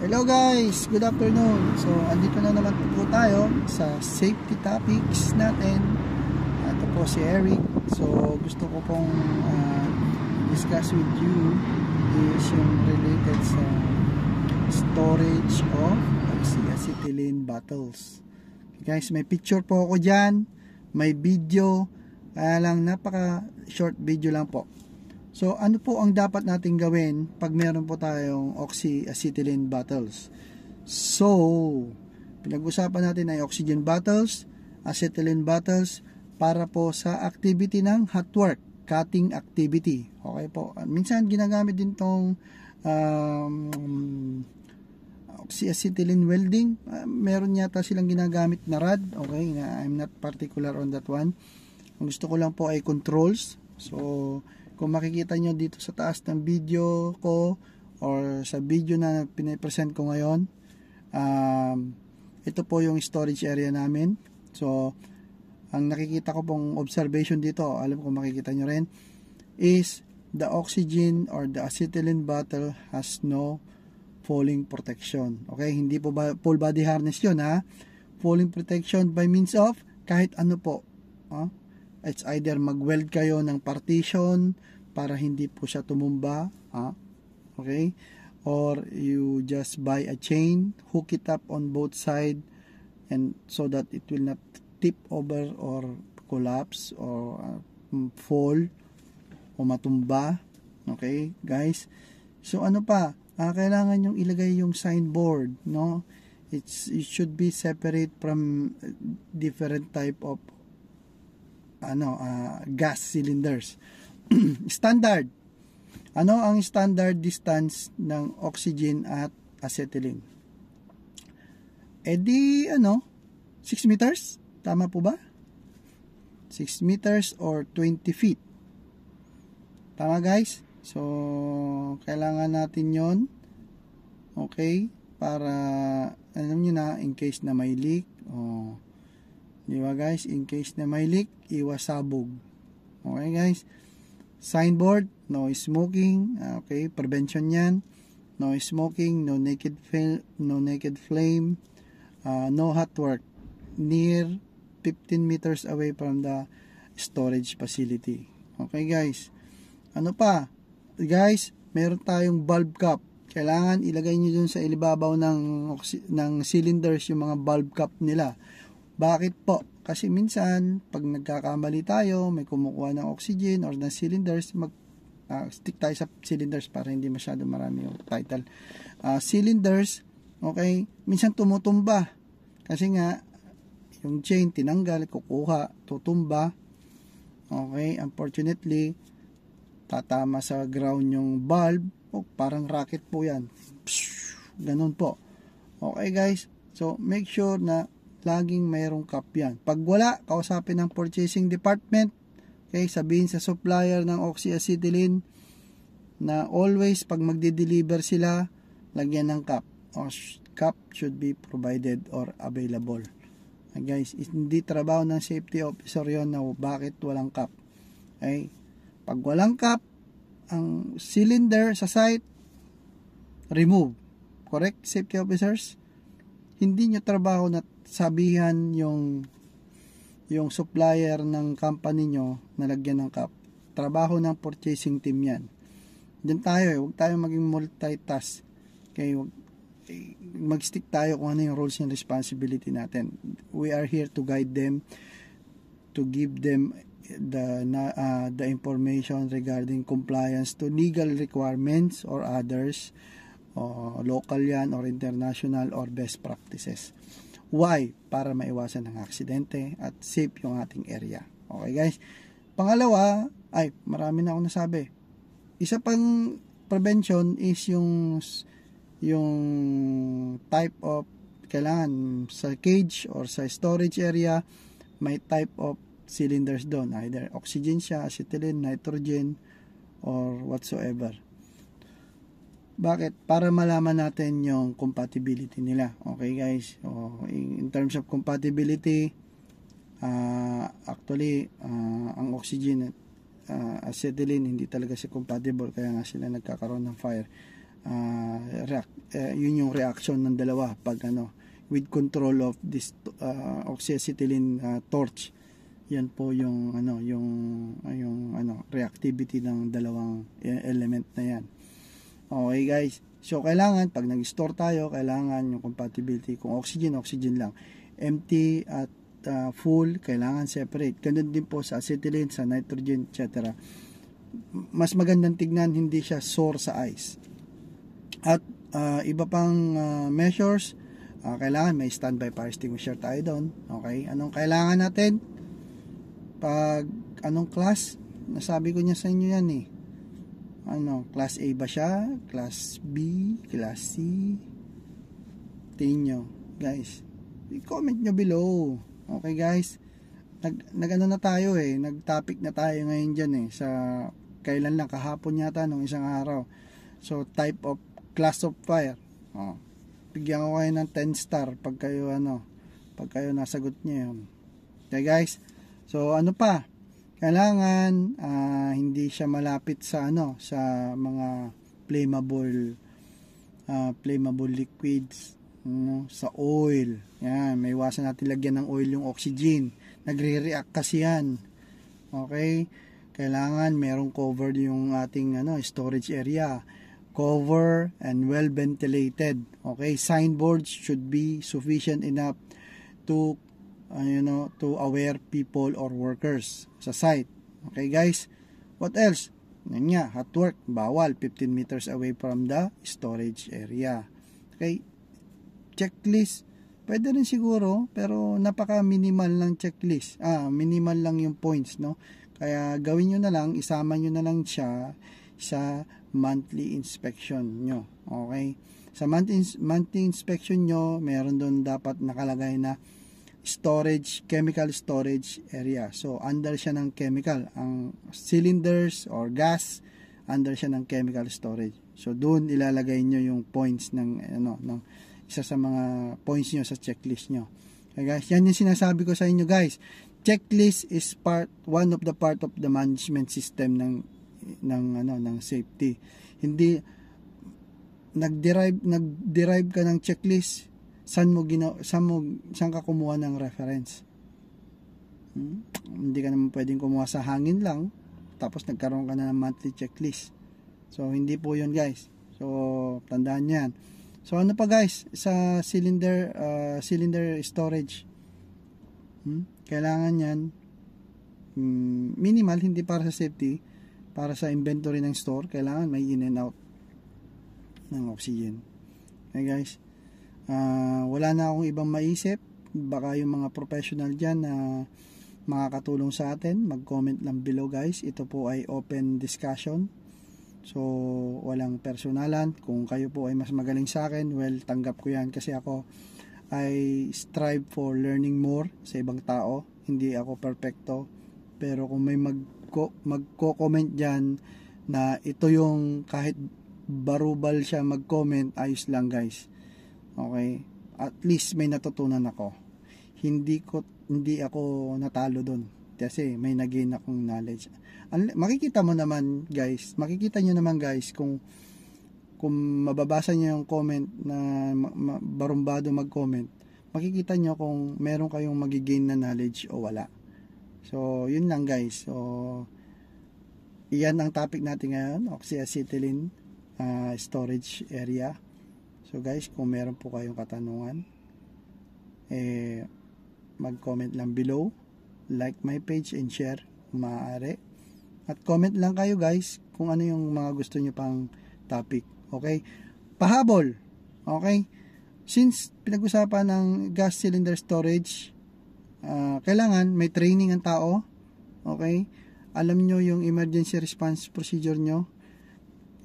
Hello guys, good afternoon. So andito na naman po tayo sa safety topics natin. Ito po si Eric. So gusto ko pong discuss with you is yung related sa storage of oxyacetylene bottles. Okay, guys, may picture po ako dyan, may video, kaya lang napaka short video lang po. So, ano po ang dapat natin gawin pag meron po tayong oxyacetylene bottles? So, pinag-usapan natin ay oxygen bottles, acetylene bottles, para po sa activity ng hot work, cutting activity. Okay po. Minsan, ginagamit din tong oxyacetylene welding. Meron yata silang ginagamit na rod. Okay, I'm not particular on that one. Ang gusto ko lang po ay controls. So, kung makikita nyo dito sa taas ng video ko or sa video na pinapresent ko ngayon, ito po yung storage area namin. So, ang nakikita ko pong observation dito, alam ko makikita nyo rin, is the oxygen or the acetylene bottle has no falling protection. Okay, hindi po full body harness yun, ha? Falling protection by means of kahit ano po. It's either mag-weld kayo ng partition para hindi po siya tumumba, okay? Or you just buy a chain, hook it up on both side, and so that it will not tip over or collapse or fall o matumba. Okay, guys? So ano pa? Kailangan yung ilagay yung signboard, no? It should be separate from different type of gas cylinders. Standard. Ano ang standard distance ng oxygen at acetylene? Di 6 meters? Tama po ba? 6 meters or 20 feet. Tama guys? So, kailangan natin yon. Okay? Para, alam nyo na, in case na may leak, di ba guys? In case na may leak, iwas sabog. Okay guys? Signboard, no smoking. Okay, prevention yan. No smoking, no naked flame, no hot work near 15 meters away from the storage facility. Okay guys? Ano pa? Guys, meron tayong bulb cap. Kailangan ilagay nyo dun sa ilibabaw ng cylinders yung mga bulb cap nila. Bakit po? Kasi minsan, pag nagkakamali tayo, may kumukuha ng oxygen or ng cylinders, stick tayo sa cylinders para hindi masyado marami yung title. Cylinders, okay, minsan tumutumba. Kasi nga, yung chain tinanggal, kukuha, tutumba. Okay, unfortunately, tatama sa ground yung bulb. Parang rocket po yan. Ganun po. Okay guys, so make sure na laging mayroong cap yan. Pag wala, kausapin ng purchasing department. Okay, sabihin sa supplier ng oxyacetylene na always pag magde-deliver sila, lagyan ng cap. Cap should be provided or available. Guys, hindi trabaho ng safety officer yon na bakit walang cap. Okay? Pag walang cap, ang cylinder sa site, remove. Correct, safety officers? Hindi nyo trabaho na sabihan yung supplier ng company nyo na lagyan ng cap. Trabaho ng purchasing team yan. Diyan tayo huwag tayo maging multitask. Okay, mag-stick tayo kung ano yung roles and responsibility natin. We are here to guide them, to give them the information regarding compliance to legal requirements or others, local yan or international or best practices. Why? Para maiwasan ng aksidente at safe yung ating area. Okay guys? Pangalawa, marami na akong nasabi. Isa pang prevention is yung type of, kailangan sa cage or sa storage area, may type of cylinders doon. Either oxygen siya, acetylene, nitrogen, or whatsoever. Bakit? Para malaman natin yung compatibility nila. Okay guys? So, in terms of compatibility, actually, ang oxygen at acetylene hindi talaga siya compatible, kaya nga sila nagkakaroon ng fire. yun yung reaction ng dalawa pag with control of this oxyacetylene torch. Yan po yung reactivity ng dalawang element na yan. Okay guys, so kailangan pag nag-store tayo, kailangan yung compatibility, kung oxygen lang, empty at full, kailangan separate. Ganun din po sa acetylene, sa nitrogen, etc. Mas magandang tignan, hindi siya sore sa ice. At iba pang measures, kailangan may standby fire extinguisher tayo doon. Okay, anong kailangan natin? Pag anong class? Nasabi ko niya sa inyo yan eh. Class A ba siya? Class B? Class C? Tingin nyo, guys. I-comment nyo below. Okay guys? Nag-ano na tayo eh. Nag-topic na tayo ngayon dyan eh. Sa kailan lang, kahapon yata nung isang araw. So, type of class of fire. Bigyan ko kayo ng 10 star pag kayo nasagot nyo yun. Okay guys? So ano pa? Kailangan hindi siya malapit sa sa mga flammable liquids, sa oil. Yan, may iwasan natin lagyan ng oil yung oxygen. Nagre-react kasi yan. Okay? Kailangan merong covered yung ating storage area. Cover and well ventilated. Okay? Signboards should be sufficient enough to to aware people or workers sa site. Okay guys, what else? Yan nga, hot work, bawal 15 meters away from the storage area. Okay, checklist, pwede rin siguro, pero napaka minimal lang checklist. Minimal lang yung points, no? Kaya gawin nyo na lang, isama nyo na lang siya sa monthly inspection nyo. Okay, sa monthly inspection nyo, meron doon dapat nakalagay na chemical storage area. So, under siya ng chemical. Ang cylinders or gas, under siya ng chemical storage. So, doon ilalagay nyo yung points ng isa sa mga points nyo sa checklist nyo. Okay guys, yan yung sinasabi ko sa inyo guys. Checklist is one of the part of the management system ng safety. Hindi nag-derive ka ng checklist. Saan ka kumuha ng reference? Hindi ka naman pwedeng kumuha sa hangin lang tapos nagkaroon ka na ng monthly checklist. So hindi po 'yun guys. So tandaan 'yan. So ano pa guys sa cylinder storage? Kailangan 'yan minimal, hindi para sa safety, para sa inventory ng store. Kailangan may in and out ng oxygen. Okay guys? Wala na akong ibang maisip. Baka yung mga professional dyan na makakatulong sa atin, mag-comment lang below guys. Ito po ay open discussion, so walang personalan. Kung kayo po ay mas magaling sa akin, well, tanggap ko yan kasi ako I strive for learning more sa ibang tao. Hindi ako perfecto, pero kung may magko-comment dyan na ito yung kahit barubal siya mag-comment, ayos lang guys. Okay, at least may natutunan ako. Hindi ako natalo doon kasi may nagain akong knowledge. Makikita nyo naman guys kung mababasa nyo yung comment na barumbado mag-comment, makikita nyo kung meron kayong magigain na knowledge o wala. So yun lang guys. So iyan ang topic natin ngayon, oxyacetylene storage area. So guys, kung meron po kayong katanungan, mag-comment lang below, like my page and share kung maaari. At comment lang kayo guys kung ano yung mga gusto nyo pang topic. Okay? Pahabol. Okay? Since pinag-usapan ng gas cylinder storage, kailangan may training ang tao. Okay? Alam nyo yung emergency response procedure nyo.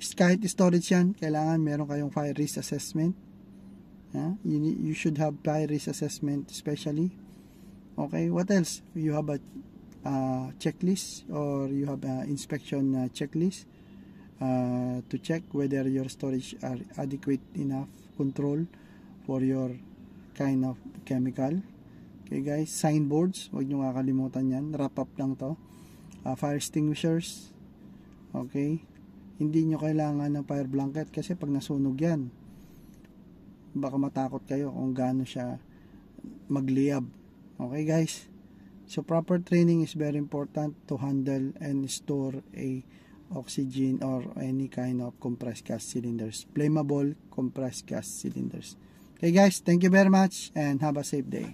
Kahit storage yan, kailangan meron kayong fire risk assessment. You should have fire risk assessment especially. Okay, what else? You have a checklist or you have an inspection checklist to check whether your storage are adequate enough control for your kind of chemical. Okay guys, signboards, huwag nyo kakalimutan yan. Wrap up lang to. Fire extinguishers. Okay. hindi nyo kailangan ng fire blanket kasi pag nasunog yan, baka matakot kayo kung gaano siya magliyab. Okay guys, so proper training is very important to handle and store a oxygen or any kind of compressed gas cylinders, flammable compressed gas cylinders. Okay guys, thank you very much and have a safe day.